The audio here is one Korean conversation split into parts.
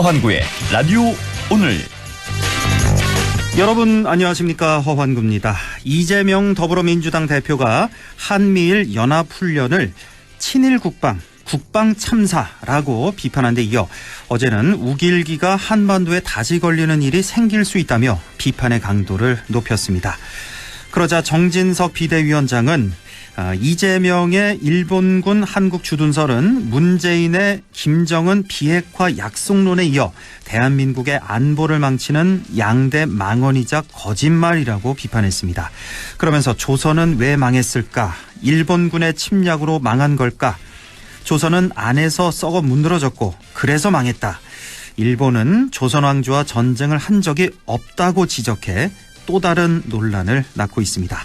허환구의 라디오 오늘. 여러분 안녕하십니까, 허환구입니다. 이재명 더불어민주당 대표가 한미일 연합훈련을 친일 국방, 국방 참사라고 비판한 데 이어 어제는 우길기가 한반도에 다시 걸리는 일이 생길 수 있다며 비판의 강도를 높였습니다. 그러자 정진석 비대위원장은 이재명의 일본군 한국 주둔설은 문재인의 김정은 비핵화 약속론에 이어 대한민국의 안보를 망치는 양대 망언이자 거짓말이라고 비판했습니다. 그러면서 조선은 왜 망했을까? 일본군의 침략으로 망한 걸까? 조선은 안에서 썩어 문드러졌고 그래서 망했다. 일본은 조선 왕조와 전쟁을 한 적이 없다고 지적해 또 다른 논란을 낳고 있습니다.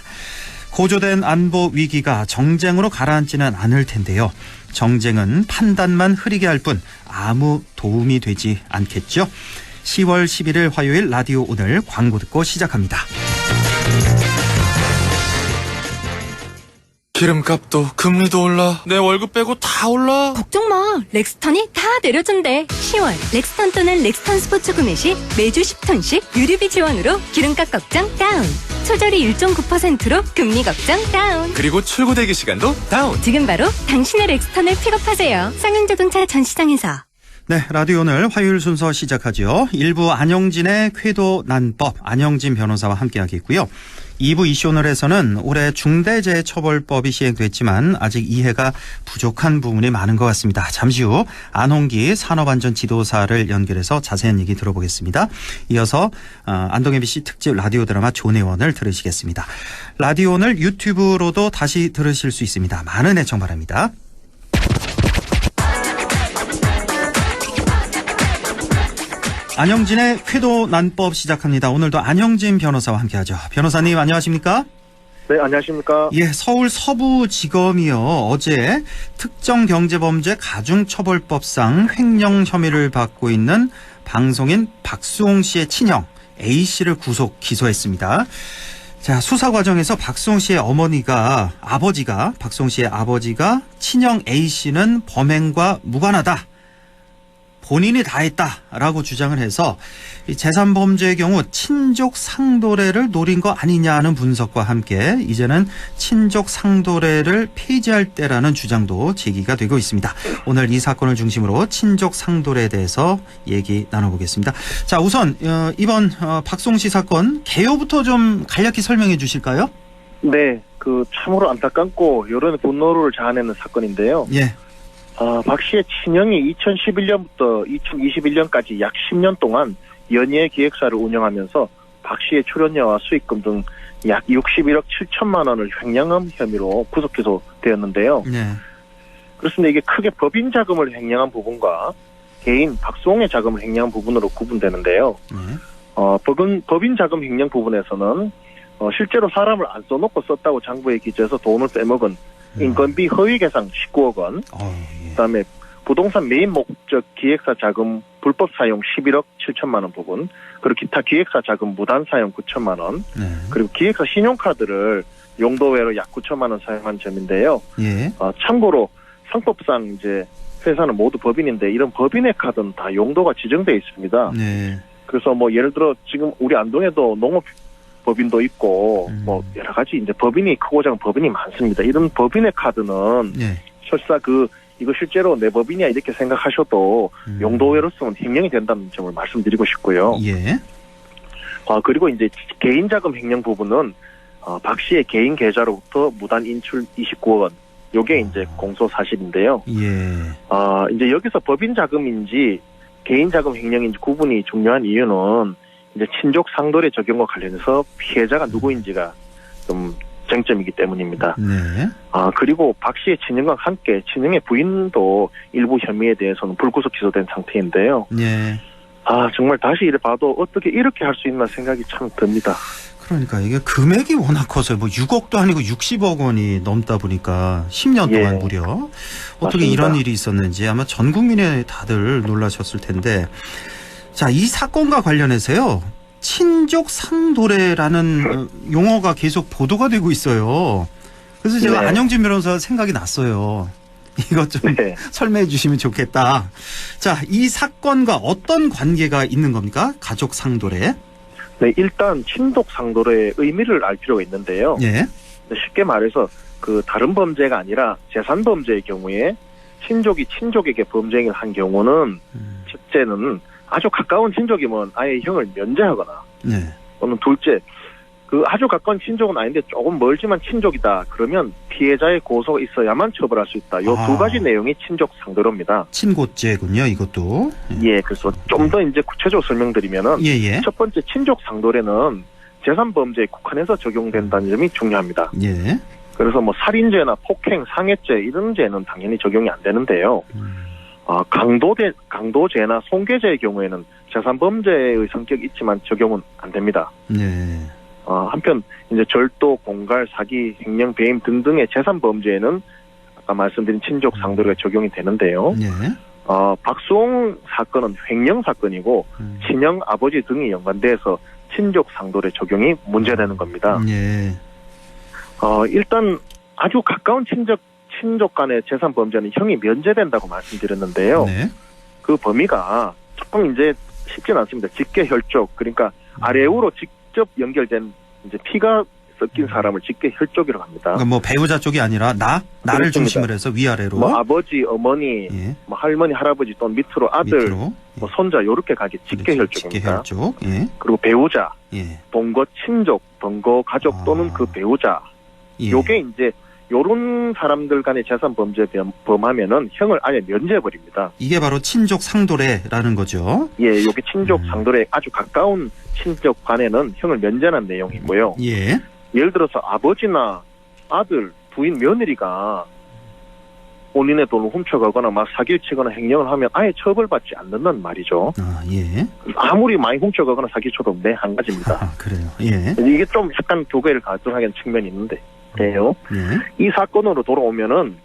고조된 안보 위기가 정쟁으로 가라앉지는 않을 텐데요. 정쟁은 판단만 흐리게 할 뿐 아무 도움이 되지 않겠죠. 10월 11일 화요일 라디오 오늘 광고 듣고 시작합니다. 기름값도 금리도 올라. 내 월급 빼고 다 올라. 걱정 마. 렉스턴이 다 내려준대. 10월 렉스턴 또는 렉스턴 스포츠 구매 시 매주 10톤씩 유류비 지원으로 기름값 걱정 다운. 초절이 1.9%로 금리 걱정 다운. 그리고 출고 대기 시간도 다운. 지금 바로 당신의 렉스턴을 픽업하세요. 상용자동차 전시장에서. 네, 라디오 오늘 화요일 순서 시작하죠. 1부 안영진의 쾌도 난법, 안영진 변호사와 함께하겠고요. 2부 이슈오늘에서는 올해 중대재해처벌법이 시행됐지만 아직 이해가 부족한 부분이 많은 것 같습니다. 잠시 후 안홍기 산업안전지도사를 연결해서 자세한 얘기 들어보겠습니다. 이어서 안동 MBC 특집 라디오 드라마 존의원을 들으시겠습니다. 라디오 오늘 유튜브로도 다시 들으실 수 있습니다. 많은 애청 바랍니다. 안영진의 쾌도 난법 시작합니다. 오늘도 안영진 변호사와 함께하죠. 변호사님 안녕하십니까? 네, 안녕하십니까? 예, 서울 서부지검이요. 어제 특정경제범죄 가중처벌법상 횡령 혐의를 받고 있는 방송인 박수홍 씨의 친형 A 씨를 구속 기소했습니다. 자, 수사 과정에서 박수홍 씨의 박수홍 씨의 아버지가 친형 A 씨는 범행과 무관하다. 본인이 다 했다라고 주장을 해서 재산범죄의 경우 친족 상도례를 노린 거 아니냐는 분석과 함께 이제는 친족 상도례를 폐지할 때라는 주장도 제기가 되고 있습니다. 오늘 이 사건을 중심으로 친족 상도례에 대해서 얘기 나눠보겠습니다. 자, 우선 이번 박수홍 씨 사건 개요부터 좀 간략히 설명해 주실까요? 네, 참으로 안타깝고 여론의 분노를 자아내는 사건인데요. 예. 박 씨의 친형이 2011년부터 2021년까지 약 10년 동안 연예 기획사를 운영하면서 박 씨의 출연료와 수익금 등 약 61억 7천만 원을 횡령한 혐의로 구속 기소되었는데요. 네. 그렇습니다. 이게 크게 법인 자금을 횡령한 부분과 개인 박수홍의 자금을 횡령한 부분으로 구분되는데요. 네. 법인 자금 횡령 부분에서는 실제로 사람을 안 써놓고 썼다고 장부에 기재해서 돈을 빼먹은 인건비 허위 계상 19억 원, 예. 그다음에 부동산 메인 목적 기획사 자금 불법 사용 11억 7천만 원 부분, 그리고 기타 기획사 자금 무단 사용 9천만 원, 네. 그리고 기획사 신용카드를 용도 외로 약 9천만 원 사용한 점인데요. 예. 참고로 상법상 이제 회사는 모두 법인인데 이런 법인의 카드는 다 용도가 지정되어 있습니다. 네. 그래서 예를 들어 지금 우리 안동에도 농업 법인도 있고 여러 가지 이제 법인이 크고 작은 법인이 많습니다. 이런 법인의 카드는 예. 설사 이거 실제로 내 법인이야 이렇게 생각하셔도 용도 외로 쓰면 횡령이 된다는 점을 말씀드리고 싶고요. 예. 그리고 이제 개인 자금 횡령 부분은 박 씨의 개인 계좌로부터 무단 인출 29억 원. 요게 이제 공소 사실인데요. 예. 이제 여기서 법인 자금인지 개인 자금 횡령인지 구분이 중요한 이유는 이제 친족 상도례 적용과 관련해서 피해자가 누구인지가 좀 쟁점이기 때문입니다. 네. 그리고 박 씨의 친형과 함께 친형의 부인도 일부 혐의에 대해서는 불구속 기소된 상태인데요. 네. 정말 다시 이래 봐도 어떻게 이렇게 할 수 있나 생각이 참 듭니다. 그러니까 이게 금액이 워낙 커서요. 6억도 아니고 60억 원이 넘다 보니까 10년 동안 무려 어떻게 맞습니다. 이런 일이 있었는지 아마 전 국민의 다들 놀라셨을 텐데, 자, 이 사건과 관련해서요. 친족 상도례라는 용어가 계속 보도가 되고 있어요. 그래서 제가 네. 안영진 변호사 생각이 났어요. 이것 좀 네. 설명해 주시면 좋겠다. 자, 이 사건과 어떤 관계가 있는 겁니까? 가족 상도례. 네, 일단 친족 상도례의 의미를 알 필요가 있는데요. 예. 쉽게 말해서 그 다른 범죄가 아니라 재산 범죄의 경우에 친족이 친족에게 범죄 행위를 한 경우는 첫째는 아주 가까운 친족이면 아예 형을 면제하거나 네. 또는 둘째 그 아주 가까운 친족은 아닌데 조금 멀지만 친족이다. 그러면 피해자의 고소가 있어야만 처벌할 수 있다. 요 두 가지 내용이 친족 상도례입니다. 친고죄군요, 이것도. 예, 그래서 좀 더 이제 구체적으로 설명드리면은 예. 첫 번째 친족 상도례는 재산 범죄에 국한해서 적용된다는 점이 중요합니다. 예. 그래서 뭐 살인죄나 폭행, 상해죄 이런 죄는 당연히 적용이 안 되는데요. 강도죄나 손괴죄의 경우에는 재산 범죄의 성격이 있지만 적용은 안 됩니다. 네. 한편 이제 절도, 공갈, 사기, 횡령, 배임 등등의 재산 범죄에는 아까 말씀드린 친족 상도례가 적용이 되는데요. 네. 박수홍 사건은 횡령 사건이고 친형, 아버지 등이 연관돼서 친족 상도례 적용이 문제되는 겁니다. 예. 일단 아주 가까운 친족 간의 재산 범죄는 형이 면제된다고 말씀드렸는데요. 네. 그 범위가 조금 이제 쉽지는 않습니다. 직계혈족, 그러니까 아래우로 직접 연결된 이제 피가 섞인 사람을 직계혈족이라고 합니다. 그러니까 뭐 배우자 쪽이 아니라 나를 그렇습니다. 중심으로 해서 위아래로. 뭐 아버지, 어머니, 예. 뭐 할머니, 할아버지 또는 밑으로 아들, 밑으로. 뭐 손자 요렇게 가게 직계혈족입니다. 직계혈족. 예. 그리고 배우자, 예. 동거 친족, 동거 가족 또는 그 배우자. 예. 요게 이제 요런 사람들 간의 재산 범죄 범하면은 형을 아예 면제해버립니다. 이게 바로 친족 상도례라는 거죠. 예, 요게 친족 상도례 아주 가까운 친족 간에는 형을 면제하는 내용이고요. 예. 예를 들어서 아버지나 아들, 부인, 며느리가 본인의 돈을 훔쳐가거나 막 사기를 치거나 횡령을 하면 아예 처벌받지 않는다는 말이죠. 예. 아무리 많이 훔쳐가거나 사기쳐도 한 가지입니다. 그래요. 예. 이게 좀 약간 두 개를 가정하는 측면이 있는데요. 예. 이 사건으로 돌아오면은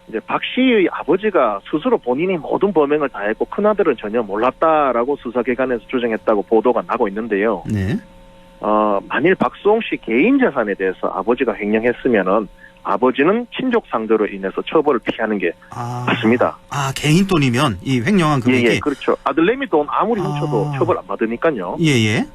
이제 박 씨의 아버지가 스스로 본인이 모든 범행을 다 했고 큰아들은 전혀 몰랐다라고 수사기관에서 주장했다고 보도가 나고 있는데요. 네. 만일 박수홍 씨 개인 재산에 대해서 아버지가 횡령했으면은 아버지는 친족 상도로 인해서 처벌을 피하는 게 맞습니다. 개인 돈이면 이 횡령한 금액이. 예, 그렇죠. 아들내미 돈 아무리 훔쳐도 처벌 안 받으니까요. 예.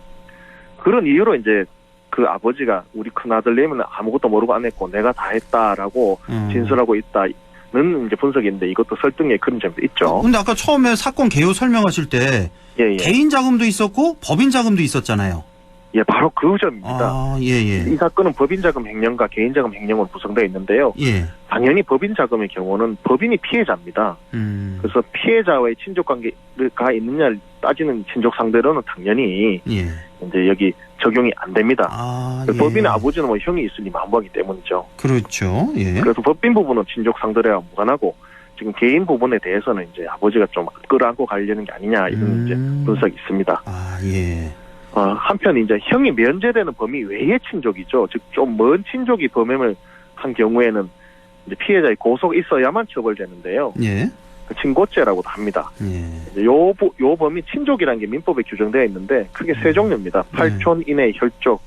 그런 이유로 이제 그 아버지가 우리 큰아들내미는 아무것도 모르고 안 했고 내가 다 했다라고 진술하고 있다는 이제 분석인데 이것도 설득의 그런 점도 있죠. 근데 아까 처음에 사건 개요 설명하실 때 예. 개인 자금도 있었고 법인 자금도 있었잖아요. 예, 바로 그 점입니다. 예. 이 사건은 법인 자금 횡령과 개인 자금 횡령으로 구성되어 있는데요. 예. 당연히 법인 자금의 경우는 법인이 피해자입니다. 그래서 피해자와의 친족 관계가 있느냐를 따지는 친족 상대로는 당연히 예. 이제 여기 적용이 안 됩니다. 예. 법인의 아버지는 뭐 형이 있으니 만부하기 때문이죠. 그렇죠. 예. 그래서 법인 부분은 친족 상대례와 무관하고 지금 개인 부분에 대해서는 이제 아버지가 좀 끌어안고 가려는 게 아니냐 이런 이제 분석이 있습니다. 예. 한편 이제 형이 면제되는 범위 외의 친족이죠. 즉 좀 먼 친족이 범행을 한 경우에는 이제 피해자의 고소가 있어야만 처벌되는데요. 예. 친고죄라고도 합니다. 예. 요 범위 친족이라는 게 민법에 규정되어 있는데 크게 세 종류입니다. 8촌 이내 혈족,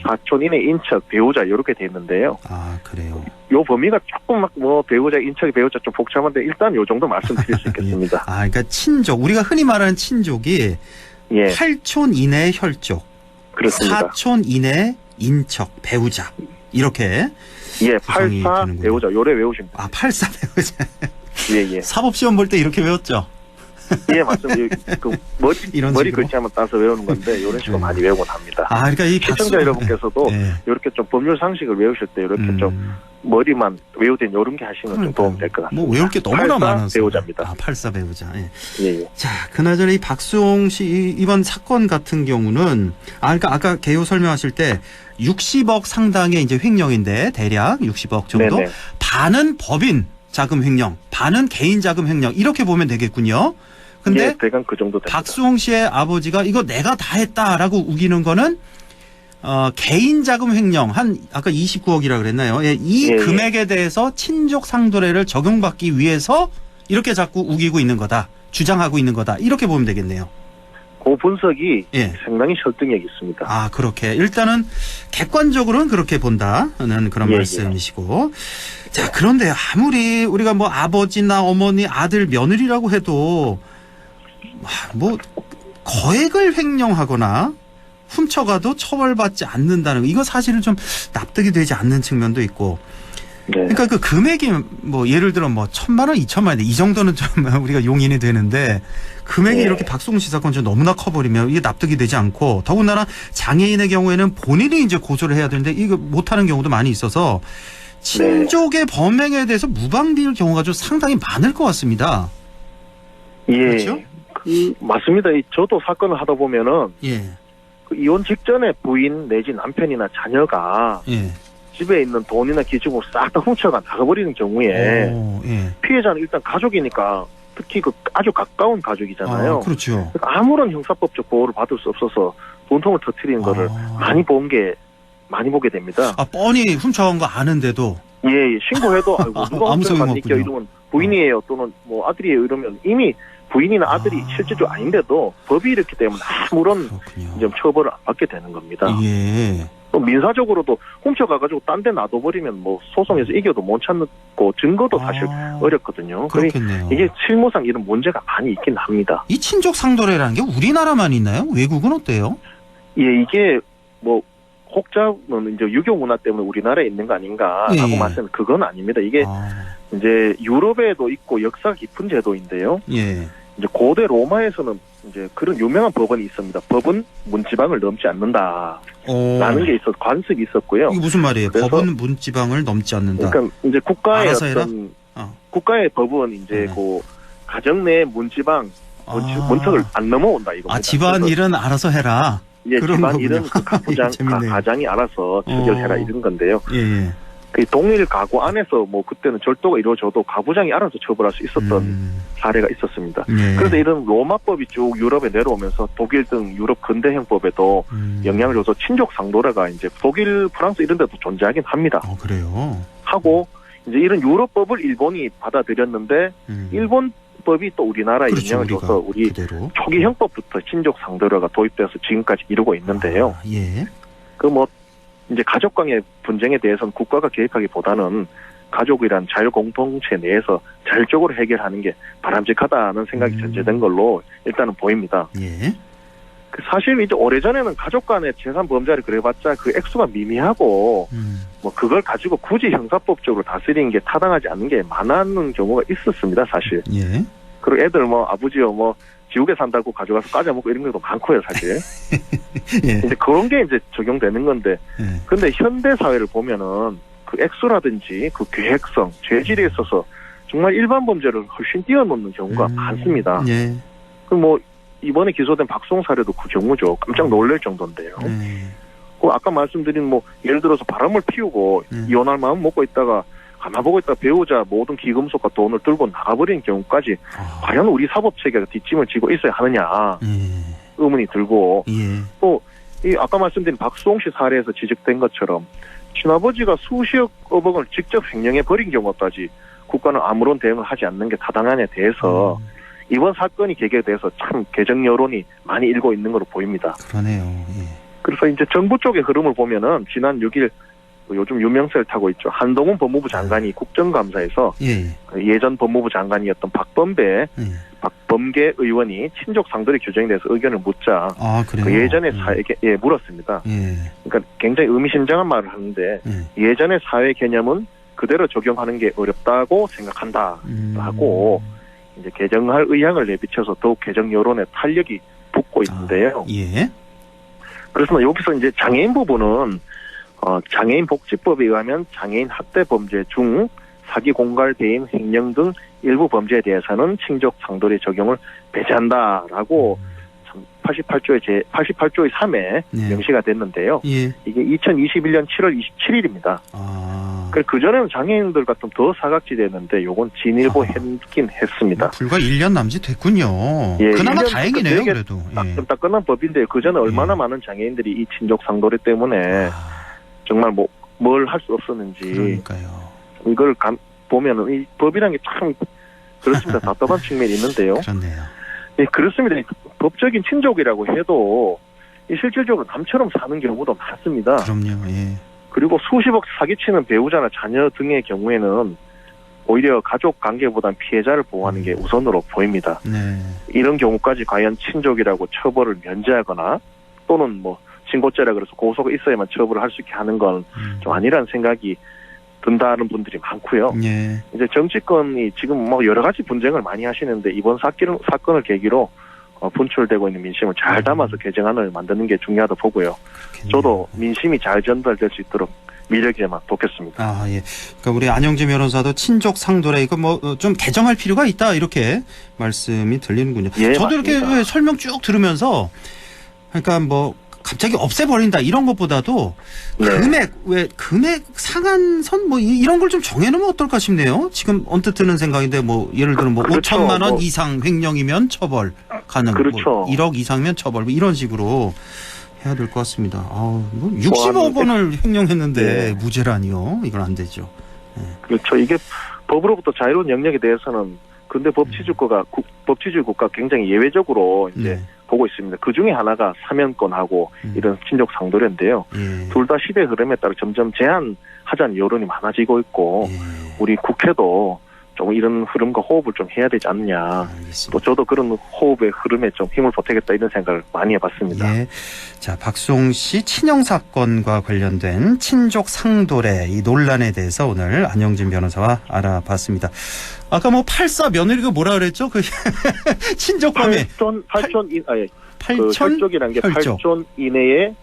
4촌 이내 인척, 배우자 이렇게 돼 있는데요. 그래요. 요 범위가 조금 막 뭐 배우자, 인척, 배우자 좀 복잡한데 일단 요 정도 말씀드릴 수 있겠습니다. 그러니까 친족, 우리가 흔히 말하는 친족이 8촌 이내 혈족, 그렇습니다. 4촌 이내 인척, 배우자 이렇게. 예, 84 배우자 요래 외우시면 됩니다. 84 배우자. 예. 사법시험 볼 때 이렇게 외웠죠? 예, 맞습니다. 그 머리 글자 한번 따서 외우는 건데 이런 식으로 많이 외우곤 합니다. 그러니까 이 시청자 여러분께서도 이렇게 좀 법률 상식을 외우실 때 이렇게 좀 머리만 외우된 이런 게 하시면 좀 도움이 될 것 같습니다. 뭐 외울 게 너무나 많아서. 배우자입니다. 84 배우자. 예. 자, 그나저나 이 박수홍 씨 이번 사건 같은 경우는 그러니까 아까 개요 설명하실 때 60억 상당의 이제 횡령인데 대략 60억 정도. 네네. 반은 법인 자금 횡령, 반은 개인 자금 횡령 이렇게 보면 되겠군요. 근데 대강 그 정도 됩니다. 박수홍 씨의 아버지가 이거 내가 다 했다라고 우기는 거는 개인 자금 횡령 아까 29억이라 그랬나요? 이 금액에 대해서 친족 상도례를 적용받기 위해서 이렇게 자꾸 우기고 있는 거다. 주장하고 있는 거다. 이렇게 보면 되겠네요. 그 분석이 예. 상당히 설득력이 있습니다. 아, 그렇게. 일단은 객관적으로는 그렇게 본다는 그런 예, 말씀이시고. 자, 그런데 아무리 우리가 뭐 아버지나 어머니, 아들, 며느리라고 해도 뭐 거액을 횡령하거나 훔쳐가도 처벌받지 않는다는 거. 이거 사실은 좀 납득이 되지 않는 측면도 있고. 네. 그러니까 그 금액이 뭐 예를 들어 뭐 1,000만 원, 2,000만 원 이 정도는 좀 우리가 용인이 되는데 금액이 네. 이렇게 박수홍 씨 사건처럼 너무나 커버리면 이게 납득이 되지 않고 더군다나 장애인의 경우에는 본인이 이제 고소를 해야 되는데 이거 못하는 경우도 많이 있어서 친족의 범행에 대해서 무방비일 경우가 좀 상당히 많을 것 같습니다. 예. 그렇죠? 맞습니다. 저도 사건을 하다 보면은 예, 그 이혼 직전에 부인 내지 남편이나 자녀가 예. 집에 있는 돈이나 기증을 싹 다 훔쳐가 나가버리는 경우에 오, 예. 피해자는 일단 가족이니까 특히 그 아주 가까운 가족이잖아요. 아, 그렇죠. 그러니까 아무런 형사법적 보호를 받을 수 없어서 돈통을 터뜨리는 거를 많이 보게 됩니다. 아, 뻔히 훔쳐간 거 아는데도. 예, 신고해도 아이고 누가 아무 소용이 훔쳐갔니까 없군요. 이러면 부인이에요 또는 뭐 아들이에요 이러면 이미 부인이나 아들이 실제로 아닌데도 법이 이렇기 때문에 아무런 그렇군요. 이제 처벌을 안 받게 되는 겁니다. 예. 또 민사적으로도 훔쳐가가지고 딴 데 놔둬버리면 뭐 소송에서 이겨도 못 찾고 증거도 사실 어렵거든요. 그렇겠네요. 이게 실무상 이런 문제가 많이 있긴 합니다. 이 친족 상도례라는 게 우리나라만 있나요? 외국은 어때요? 예, 이게 뭐 혹자는 이제 유교 문화 때문에 우리나라에 있는 거 아닌가라고 예. 말씀은 그건 아닙니다. 이게 아, 이제 유럽에도 있고 역사 깊은 제도인데요. 예. 이제 고대 로마에서는 이제 그런 유명한 법원이 있습니다. 법은 문지방을 넘지 않는다라는 게 있어 관습이 있었고요. 이게 무슨 말이에요? 그래서- 법은 문지방을 넘지 않는다. 그러니까 이제 국가의 알아서 해라? 어떤 어. 국가의 법은 이제 네. 그 가정 내 문지방 아. 문턱을 안 넘어온다 이겁니다. 아, 집안 그래서 일은 알아서 해라. 예, 그런 집안 거군요. 일은 그 가부장 재밌네요. 가장이 알아서 처결해라 이런 건데요. 예, 예. 그 동일 가구 안에서 뭐 그때는 절도가 이루어져도 가부장이 알아서 처벌할 수 있었던 사례가 있었습니다. 예. 그런데 이런 로마법이 쭉 유럽에 내려오면서 독일 등 유럽 근대형법에도 영향을 줘서 친족 상도례가 이제 독일, 프랑스 이런 데도 존재하긴 합니다. 그래요? 하고 이제 이런 유럽법을 일본이 받아들였는데 일본 법이 또 우리나라에 그렇죠, 영향을 우리가 줘서 우리 그대로. 초기 형법부터 친족 상도례가 도입돼서 지금까지 이루고 있는데요. 아, 예. 그 뭐 이제 가족 간의 분쟁에 대해서는 국가가 개입하기보다는 가족이란 자율 공동체 내에서 자율적으로 해결하는 게 바람직하다는 생각이 전제된 걸로 일단은 보입니다. 예. 그 사실 이제 오래전에는 가족 간의 재산 범죄를 그래봤자 그 액수가 미미하고 뭐 그걸 가지고 굳이 형사법적으로 다스리는 게 타당하지 않는 게 많은 경우가 있었습니다, 사실. 예. 그리고 애들 뭐 아버지요 뭐 지옥에 산다고 가져가서 까져먹고 이런 것도 많고요, 사실. 예. 이제 그런 게 이제 적용되는 건데, 예. 근데 현대 사회를 보면은 그 액수라든지 그 계획성, 죄질에 있어서 정말 일반 범죄를 훨씬 뛰어넘는 경우가 많습니다. 예. 그 뭐 이번에 기소된 박수홍 사례도 그 경우죠. 깜짝 놀랄 정도인데요. 예. 그 아까 말씀드린 뭐 예를 들어서 바람을 피우고 이혼할 마음 먹고 있다가 가만 보고 있다가 배우자 모든 기금속과 돈을 들고 나가버리는 경우까지 과연 우리 사법 체계가 뒷짐을 지고 있어야 하느냐 의문이 들고 예. 또 이 아까 말씀드린 박수홍 씨 사례에서 지적된 것처럼 친아버지가 수십억 억을 직접 횡령해 버린 경우까지 국가는 아무런 대응을 하지 않는 게 타당하냐에 대해서 이번 사건이 계기돼서 참 개정 여론이 많이 일고 있는 것으로 보입니다. 그러네요. 예. 그래서 이제 정부 쪽의 흐름을 보면은 지난 6일 요즘 유명세를 타고 있죠. 한동훈 법무부 장관이 국정감사에서 예. 예전 법무부 장관이었던 박범계 의원이 친족 상도례 규정에 대해서 의견을 묻자 아, 그래요? 그 예전의 사회에 물었습니다. 예. 그러니까 굉장히 의미심장한 말을 하는데 예전의 사회 개념은 그대로 적용하는 게 어렵다고 생각한다라고 이제 개정할 의향을 내비쳐서 더욱 개정 여론에 탄력이 붙고 있는데요. 예. 그래서 여기서 이제 장애인 부분은 장애인 복지법에 의하면 장애인 학대 범죄 중 사기, 공갈, 배임, 횡령 등 일부 범죄에 대해서는 친족 상도례 적용을 배제한다라고 88조의 3에 명시가 됐는데요. 예. 이게 2021년 7월 27일입니다. 그 전에는 장애인들 같으면 더 사각지대였는데 요건 진일보 했긴 했습니다. 불과 1년 남짓 됐군요. 예, 그나마 1년 다행이네요, 그래도. 좀 따끈한 법인데 그 전에 얼마나 많은 장애인들이 이 친족 상도례 때문에 정말 뭐 뭘 할 수 없었는지. 그러니까요. 이걸 보면은 이 법이라는 게 참 그렇습니다. 답답한 측면이 있는데요. 그렇네요. 예, 그렇습니다. 법적인 친족이라고 해도 이 실질적으로 남처럼 사는 경우도 많습니다. 그럼요. 예. 그리고 수십억 사기치는 배우자나 자녀 등의 경우에는 오히려 가족 관계보단 피해자를 보호하는 게 우선으로 보입니다. 네. 이런 경우까지 과연 친족이라고 처벌을 면제하거나 또는 뭐 신고죄라 그래서 고소가 있어야만 처벌을 할 수 있게 하는 건 좀 아니라는 생각이 든다는 분들이 많고요. 예. 이제 정치권이 지금 뭐 여러 가지 분쟁을 많이 하시는데 이번 사건을 계기로 분출되고 있는 민심을 잘 담아서 개정안을 만드는 게 중요하다 보고요. 그렇겠네요. 저도 민심이 잘 전달될 수 있도록 미력에만 돕겠습니다. 아, 예. 그러니까 우리 안영진 변호사도 친족 상도례 이거 뭐 좀 개정할 필요가 있다 이렇게 말씀이 들리는군요. 예, 저도 맞습니다. 이렇게 설명 쭉 들으면서 그러니까 뭐 갑자기 없애버린다 이런 것보다도 네. 금액 상한선 뭐 이런 걸 좀 정해놓으면 어떨까 싶네요. 지금 언뜻 드는 생각인데 뭐 예를 들어 뭐 그렇죠. 5천만 원 뭐. 이상 횡령이면 처벌 가능. 그렇죠. 뭐 1억 이상면 처벌 뭐 이런 식으로 해야 될 것 같습니다. 뭐 60억 원을 횡령했는데 네. 무죄라니요. 이건 안 되죠. 그렇죠. 이게 법으로부터 자유로운 영역에 대해서는 근데 법치주의 국가 굉장히 예외적으로 이제 네. 보고 있습니다. 그 중에 하나가 사면권하고 이런 친족 상도례인데요. 예. 둘 다 시대 흐름에 따라 점점 제한하자는 여론이 많아지고 있고 예. 우리 국회도 좀 이런 흐름과 호흡을 좀 해야 되지 않느냐. 알겠습니다. 또 저도 그런 호흡의 흐름에 좀 힘을 보태겠다 이런 생각을 많이 해봤습니다. 예. 자, 박수홍 씨 친형 사건과 관련된 친족 상도례 이 논란에 대해서 오늘 안영진 변호사와 알아봤습니다. 아까 뭐 84 며느리가 뭐라 그랬죠? 그 친족감에 8촌 혈족이란 게 혈족. 8촌 이내에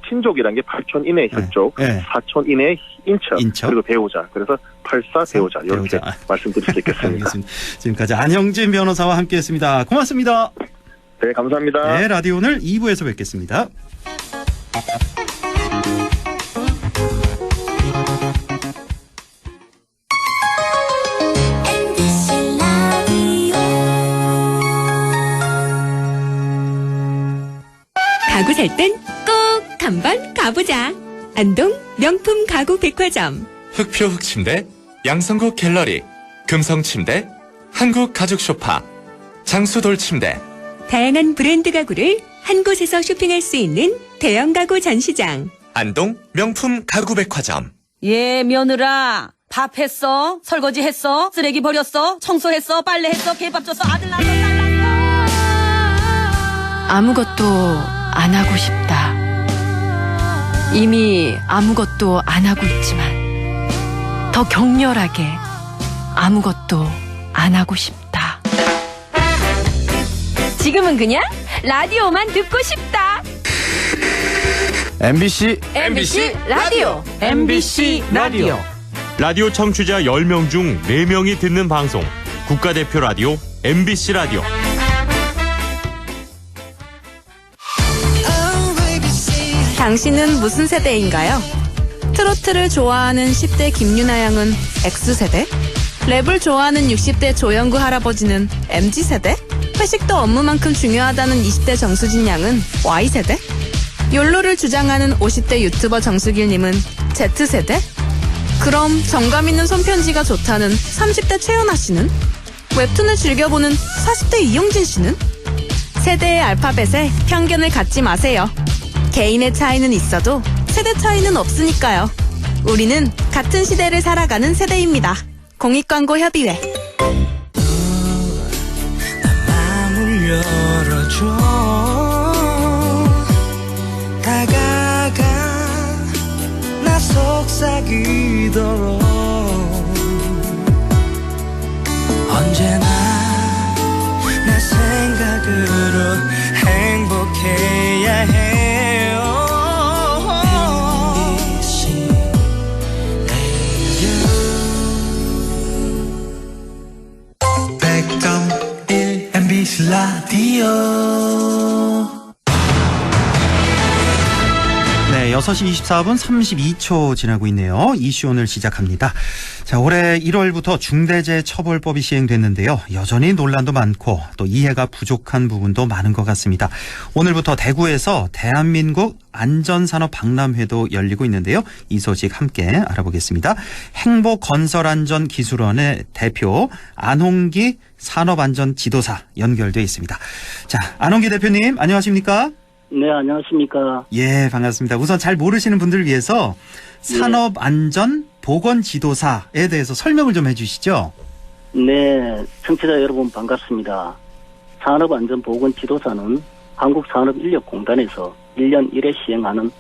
친족이란 게 8촌 이내 혈족, 네. 4촌 이내 인척, 그리고 배우자. 그래서 84 배우자 이렇게 말씀드릴 수 있겠습니다. 알겠습니다. 지금까지 안영진 변호사와 함께했습니다. 고맙습니다. 네, 감사합니다. 네, 라디오 오늘 2부에서 뵙겠습니다. 가구 살 땐 꼭 한번 가보자. 안동 명품 가구 백화점. 흑표 흑침대, 양성국 갤러리, 금성침대, 한국가죽소파, 장수돌침대. 다양한 브랜드 가구를 한 곳에서 쇼핑할 수 있는 대형 가구 전시장. 안동 명품 가구백화점. 예, 며느라. 밥 했어? 설거지 했어? 쓰레기 버렸어? 청소했어? 빨래했어? 개밥 줬어? 아들 낳았어? 딸 낳았어? 아무것도 안 하고 싶다. 이미 아무것도 안 하고 있지만 더 격렬하게 아무것도 안 하고 싶다. 지금은 그냥 라디오만 듣고 싶다. MBC 라디오. MBC 라디오. 라디오 청취자 10명 중 4명이 듣는 방송 국가대표 라디오 MBC 라디오. 당신은 무슨 세대인가요? 트로트를 좋아하는 10대 김유나 양은 X세대? 랩을 좋아하는 60대 조영구 할아버지는 MZ세대? 회식도 업무만큼 중요하다는 20대 정수진 양은 Y세대? 욜로를 주장하는 50대 유튜버 정수길님은 Z세대? 그럼 정감 있는 손편지가 좋다는 30대 최연아 씨는? 웹툰을 즐겨보는 40대 이용진 씨는? 세대의 알파벳에 편견을 갖지 마세요. 개인의 차이는 있어도 세대 차이는 없으니까요. 우리는 같은 시대를 살아가는 세대입니다. 공익광고협의회. 마음을 열어줘. 다가가 나 속삭이도록 언제나 나 생각으로 행복해야 해요. MBC 라디오. 네, 네, 6시 24분 32초 지나고 있네요. 이슈 오늘 시작합니다. 자, 올해 1월부터 중대재해처벌법이 시행됐는데요. 여전히 논란도 많고 또 이해가 부족한 부분도 많은 것 같습니다. 오늘부터 대구에서 대한민국 안전산업박람회도 열리고 있는데요. 이 소식 함께 알아보겠습니다. 행복건설안전기술원의 대표 안홍기 산업안전지도사 연결돼 있습니다. 자, 안홍기 대표님 안녕하십니까? 네, 안녕하십니까. 예, 반갑습니다. 우선 잘 모르시는 분들을 위해서 산업안전보건지도사에 대해서 설명을 좀 해주시죠. 네, 청취자 여러분 반갑습니다. 산업안전보건지도사는 한국산업인력공단에서 1년 1회 시행하는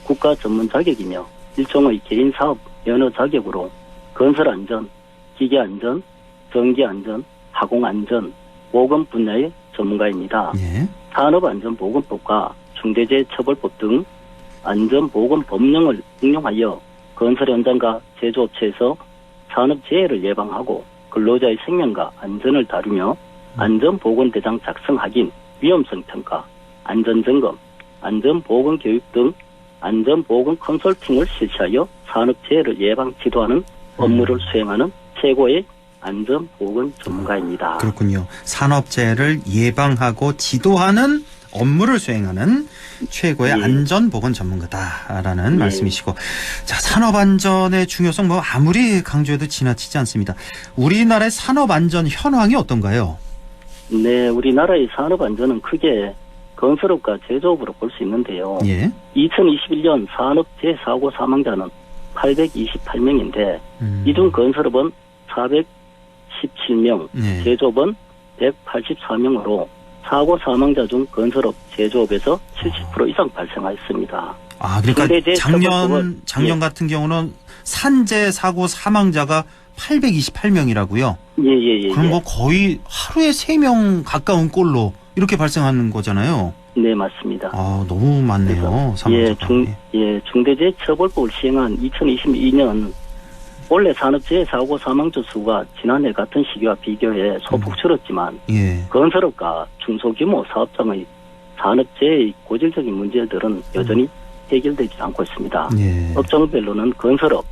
국가 전문 자격이며 일종의 개인사업 면허 자격으로 건설안전, 기계안전, 전기안전, 화공안전, 보건 분야의 전문가입니다. 예. 산업안전보건법과 중대재해처벌법 등 안전보건법령을 응용하여 건설 현장과 제조업체에서 산업재해를 예방하고 근로자의 생명과 안전을 다루며 안전보건대장 작성 확인, 위험성 평가, 안전점검, 안전보건교육 등 안전보건 컨설팅을 실시하여 산업재해를 예방 지도하는 업무를 수행하는 최고의 안전보건 전문가입니다. 그렇군요. 산업재해를 예방하고 지도하는 업무를 수행하는 최고의 안전보건 전문가다라는 말씀이시고, 자, 산업안전의 중요성 뭐 아무리 강조해도 지나치지 않습니다. 우리나라의 산업안전 현황이 어떤가요? 네, 우리나라의 산업안전은 크게 건설업과 제조업으로 볼 수 있는데요. 예. 2021년 산업재해사고 사망자는 828명인데 이중 건설업은 417명, 예. 제조업은 184명으로 사고 사망자 중 건설업, 제조업에서 70% 이상 발생하였습니다. 아, 그러니까 작년 같은 경우는 산재 사고 사망자가 828명이라고요? 예. 그럼 뭐 거의 하루에 3명 가까운 꼴로 이렇게 발생하는 거잖아요. 네, 맞습니다. 아, 너무 많네요. 사망자가. 중대재해처벌법을 시행한 2022년 원래 산업재해 사고 사망자 수가 지난해 같은 시기와 비교해 소폭 줄었지만 예. 건설업과 중소규모 사업장의 산업재해의 고질적인 문제들은 여전히 해결되지 않고 있습니다. 예. 업종별로는 건설업,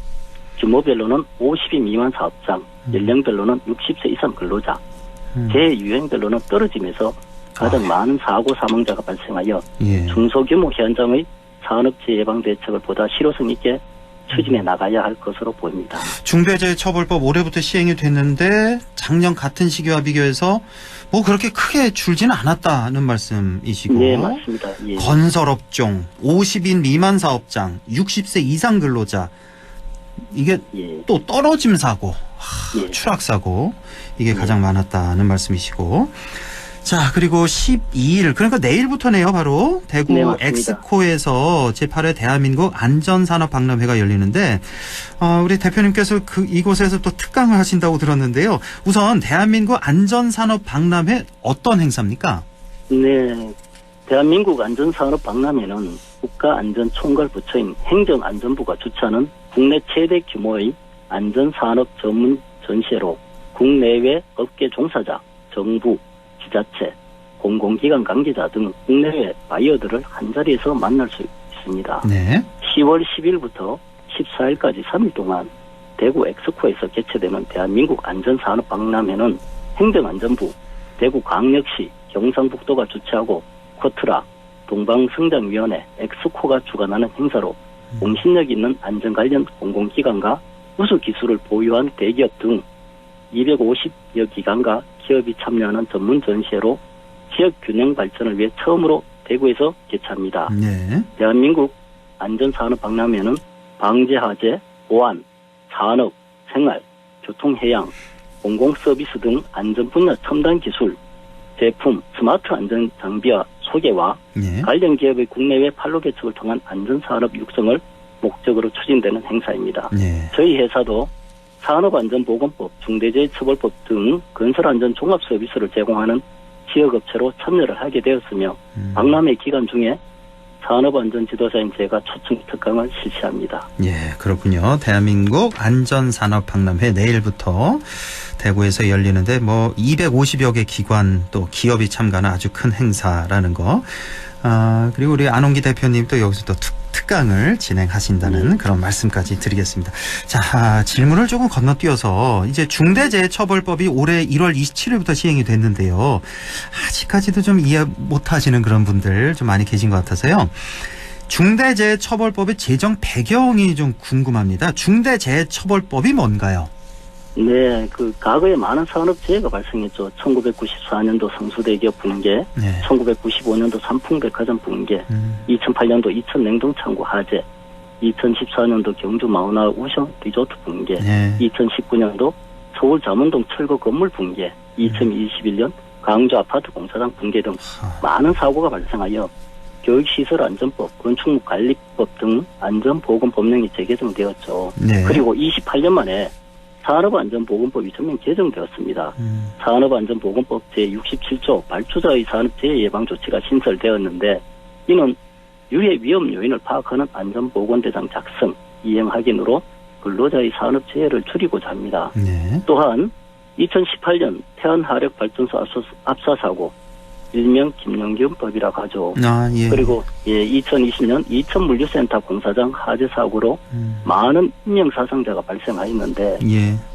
규모별로는 50인 미만 사업장, 연령별로는 60세 이상 근로자, 재해 유형별로는 떨어지면서 가장 많은 사고 사망자가 발생하여 예. 중소규모 현장의 산업재해 예방 대책을 보다 실효성 있게 추진해 나가야 할 것으로 보입니다. 중대재해처벌법 올해부터 시행이 됐는데 작년 같은 시기와 비교해서 뭐 그렇게 크게 줄지는 않았다는 말씀이시고. 네, 맞습니다. 예. 건설업종, 50인 미만 사업장, 60세 이상 근로자, 이게 또 떨어짐 사고, 추락 사고, 이게 가장 많았다는 말씀이시고. 자, 그리고 12일, 그러니까 내일부터네요, 바로. 대구 엑스코에서 제8회 대한민국 안전산업박람회가 열리는데, 우리 대표님께서 이곳에서 또 특강을 하신다고 들었는데요. 우선 대한민국 안전산업박람회 어떤 행사입니까? 네, 대한민국 안전산업박람회는 국가안전총괄부처인 행정안전부가 주최하는 국내 최대 규모의 안전산업 전문 전시회로 국내외 업계 종사자, 정부, 지자체, 공공기관 관계자 등 국내외 바이어들을 한자리에서 만날 수 있습니다. 네. 10월 10일부터 14일까지 3일 동안 대구 엑스코에서 개최되는 대한민국 안전산업박람회는 행정안전부, 대구광역시, 경상북도가 주최하고 코트라, 동방성장위원회, 엑스코가 주관하는 행사로 공신력 있는 안전 관련 공공기관과 우수기술을 보유한 대기업 등 250여 기관과 기업이 참여하는 전문 전시회로 지역 균형 발전을 위해 처음으로 대구에서 개최합니다. 네. 대한민국 안전산업박람회는 방재하재, 보안, 산업, 생활, 교통해양, 공공서비스 등 안전 분야 첨단 기술, 제품, 스마트 안전 장비와 소개와 관련 기업의 국내외 판로 개척을 통한 안전산업 육성을 목적으로 추진되는 행사입니다. 저희 회사도 산업안전보건법, 중대재해처벌법 등 건설안전 종합서비스를 제공하는 지역업체로 참여를 하게 되었으며 박람회 기간 중에 산업안전지도사인 제가 초청 특강을 실시합니다. 예, 그렇군요. 대한민국 안전산업박람회 내일부터 대구에서 열리는데 뭐 250여 개 기관 또 기업이 참가하는 아주 큰 행사라는 거 그리고 우리 안홍기 대표님 또 여기서 또 특강을 진행하신다는 그런 말씀까지 드리겠습니다. 자, 질문을 조금 건너뛰어서 이제 중대재해처벌법이 올해 1월 27일부터 시행이 됐는데요. 아직까지도 좀 이해 못하시는 그런 분들 좀 많이 계신 것 같아서요. 중대재해처벌법의 제정 배경이 좀 궁금합니다. 중대재해처벌법이 뭔가요? 네, 과거에 많은 산업재해가 발생했죠. 1994년도 성수대기업 붕괴, 1995년도 삼풍백화점 붕괴, 2008년도 이천 냉동창고 화재, 2014년도 경주 마우나 우성 리조트 붕괴, 2019년도 서울 잠원동 철거 건물 붕괴, 2021년 광주 아파트 공사장 붕괴 등 많은 사고가 발생하여 교육시설안전법, 건축물관리법 등 안전보건법령이 재개정되었죠. 그리고 28년 만에 산업안전보건법이 전면 개정되었습니다. 산업안전보건법 제67조 발주자의 산업재해 예방조치가 신설되었는데 이는 유해 위험 요인을 파악하는 안전보건대장 작성, 이행 확인으로 근로자의 산업재해를 줄이고자 합니다. 또한 2018년 태안하력발전소 압사사고 일명 김영균법이라고 하죠. 그리고 2020년 이천물류센터 공사장 화재 사고로 많은 인명사상자가 발생하였는데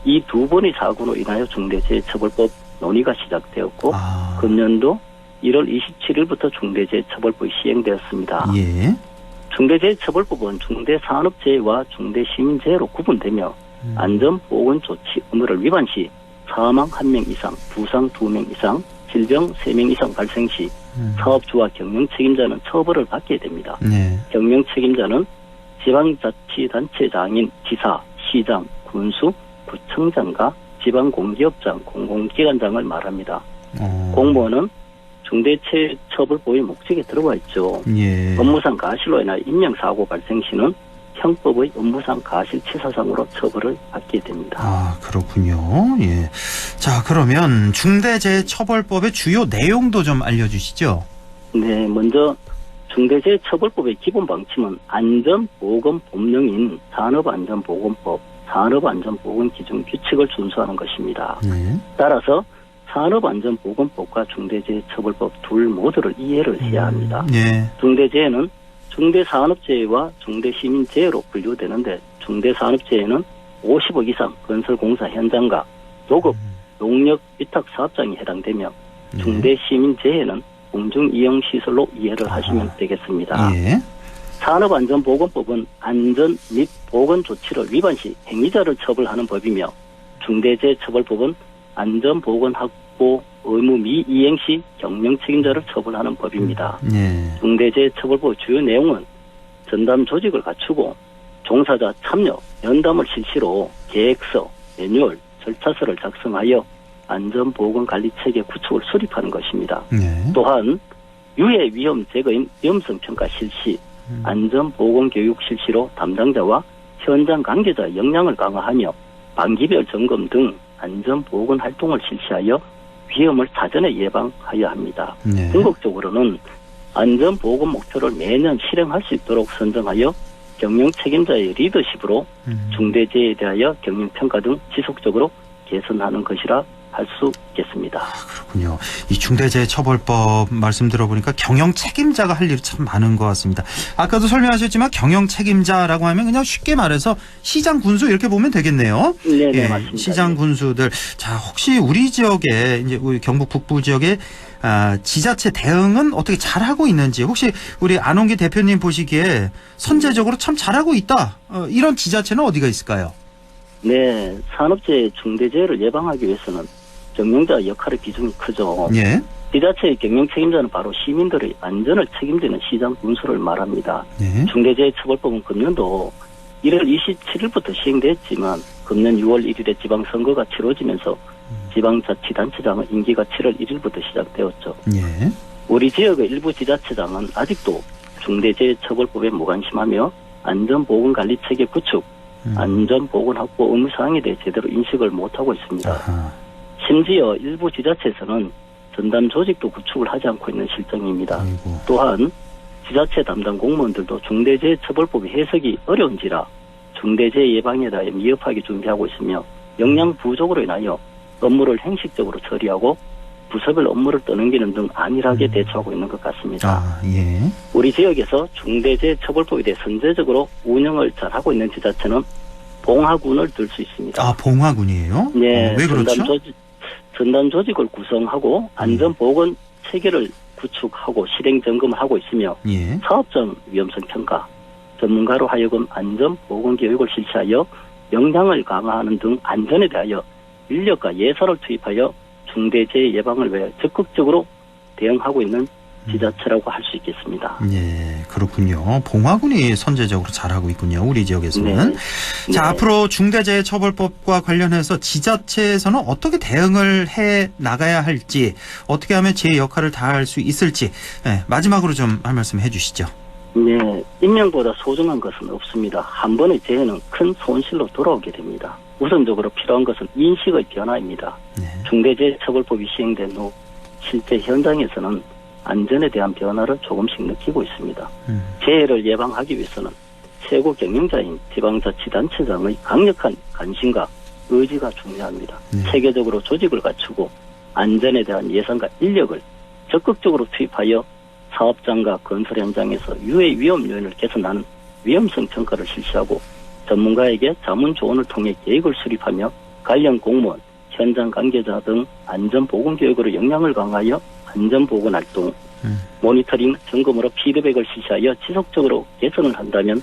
이 두 번의 사고로 인하여 중대재해처벌법 논의가 시작되었고 금년도 1월 27일부터 중대재해처벌법이 시행되었습니다. 중대재해처벌법은 중대산업재해와 중대시민재해로 구분되며 안전보건조치 의무를 위반 시 사망 1명 이상, 부상 2명 이상, 질병 3명 이상 발생 시 사업주와 경영 책임자는 처벌을 받게 됩니다. 경영 책임자는 지방자치단체장인 지사, 시장, 군수, 구청장과 지방공기업장, 공공기관장을 말합니다. 공무원은 중대재해처벌법의 목적에 들어와 있죠. 업무상 가실로 인한 인명사고 발생 시는 형법의 업무상 가실치사상으로 처벌을 받게 됩니다. 그렇군요. 자, 그러면 중대재해처벌법의 주요 내용도 좀 알려주시죠. 네, 먼저 중대재해처벌법의 기본 방침은 안전보건법령인 산업안전보건법, 산업안전보건기준규칙을 준수하는 것입니다. 따라서 산업안전보건법과 중대재해처벌법 둘 모두를 이해를 해야 합니다. 중대재해는 중대산업재해와 중대시민재해로 분류되는데 중대산업재해는 50억 이상 건설공사 현장과 노급, 농력, 위탁사업장이 해당되며 중대시민재해는 공중이용시설로 이해를 하시면 되겠습니다. 산업안전보건법은 안전 및 보건조치를 위반 시 행위자를 처벌하는 법이며 중대재해처벌법은 안전보건확보 의무 미이행 시 경영 책임자를 처벌하는 법입니다. 중대재해처벌법 주요 내용은 전담 조직을 갖추고 종사자 참여, 면담을 실시로 계획서, 매뉴얼, 절차서를 작성하여 안전보건관리체계 구축을 수립하는 것입니다. 또한 유해 위험 제거인 위험성평가 실시, 안전보건교육 실시로 담당자와 현장 관계자의 역량을 강화하며 반기별 점검 등 안전보건 활동을 실시하여 위험을 사전에 예방하여야 합니다. 궁극적으로는 안전보건 목표를 매년 실행할 수 있도록 선정하여 경영 책임자의 리더십으로 중대재해에 대하여 경영평가 등 지속적으로 개선하는 것이라 할 수 있겠습니다. 그렇군요. 이 중대재해처벌법 말씀 들어보니까 경영 책임자가 할 일이 참 많은 것 같습니다. 아까도 설명하셨지만 경영 책임자라고 하면 그냥 쉽게 말해서 시장 군수 이렇게 보면 되겠네요. 네, 맞습니다. 시장 군수들. 자, 혹시 우리 지역에 이제 우리 경북 북부 지역에 지자체 대응은 어떻게 잘하고 있는지 혹시 우리 안홍기 대표님 보시기에 선제적으로 참 잘하고 있다. 이런 지자체는 어디가 있을까요? 네, 산업재해 중대재해를 예방하기 위해서는 경영자 역할의 비중이 크죠. 지자체의 경영 책임자는 바로 시민들의 안전을 책임지는 시장 군수를 말합니다. 중대재해처벌법은 금년도 1월 27일부터 시행됐지만 금년 6월 1일에 지방선거가 치러지면서 지방자치단체장은 임기가 7월 1일부터 시작되었죠. 우리 지역의 일부 지자체장은 아직도 중대재해처벌법에 무관심하며 안전보건관리체계 구축, 안전보건 확보 의무사항에 대해 제대로 인식을 못하고 있습니다. 심지어 일부 지자체에서는 전담 조직도 구축을 하지 않고 있는 실정입니다. 또한 지자체 담당 공무원들도 중대재해처벌법의 해석이 어려운지라 중대재해 예방에 대해 미흡하게 준비하고 있으며 역량 부족으로 인하여 업무를 형식적으로 처리하고 부서별 업무를 떠넘기는 등 안일하게 대처하고 있는 것 같습니다. 예. 우리 지역에서 중대재해처벌법에 대해 선제적으로 운영을 잘하고 있는 지자체는 봉화군을 들 수 있습니다. 봉화군이에요? 네, 왜 그렇죠? 전담 조직을 구성하고 안전보건 체계를 구축하고 실행 점검을 하고 있으며 예. 사업장 위험성 평가, 전문가로 하여금 안전보건 교육을 실시하여 역량을 강화하는 등 안전에 대하여 인력과 예산을 투입하여 중대재해 예방을 위해 적극적으로 대응하고 있는 지자체라고 할 수 있겠습니다. 예, 그렇군요. 봉화군이 선제적으로 잘하고 있군요. 우리 지역에서는. 네. 자, 네. 앞으로 중대재해처벌법과 관련해서 지자체에서는 어떻게 대응을 해 나가야 할지, 어떻게 하면 제 역할을 다할 수 있을지, 마지막으로 좀 한 말씀 해주시죠. 네, 인명보다 소중한 것은 없습니다. 한 번의 재해는 큰 손실로 돌아오게 됩니다. 우선적으로 필요한 것은 인식의 변화입니다. 네. 중대재해처벌법이 시행된 후 실제 현장에서는 안전에 대한 변화를 조금씩 느끼고 있습니다. 재해를 예방하기 위해서는 최고 경영자인 지방자치단체장의 강력한 관심과 의지가 중요합니다. 체계적으로 조직을 갖추고 안전에 대한 예산과 인력을 적극적으로 투입하여 사업장과 건설 현장에서 유해 위험 요인을 개선하는 위험성 평가를 실시하고 전문가에게 자문 조언을 통해 계획을 수립하며 관련 공무원, 현장 관계자 등 안전보건 교육으로 역량을 강화하여 안전보건 활동, 모니터링, 점검으로 피드백을 실시하여 지속적으로 개선을 한다면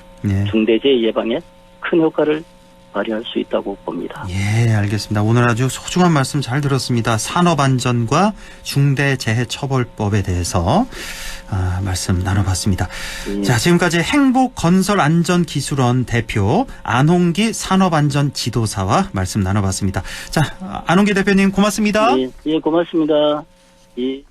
중대재해 예방에 큰 효과를 발휘할 수 있다고 봅니다. 예, 알겠습니다. 오늘 아주 소중한 말씀 잘 들었습니다. 산업안전과 중대재해처벌법에 대해서 말씀 나눠봤습니다. 예. 자, 지금까지 행복건설안전기술원 대표 안홍기 산업안전지도사와 말씀 나눠봤습니다. 자, 안홍기 대표님 고맙습니다. 예, 고맙습니다. 예.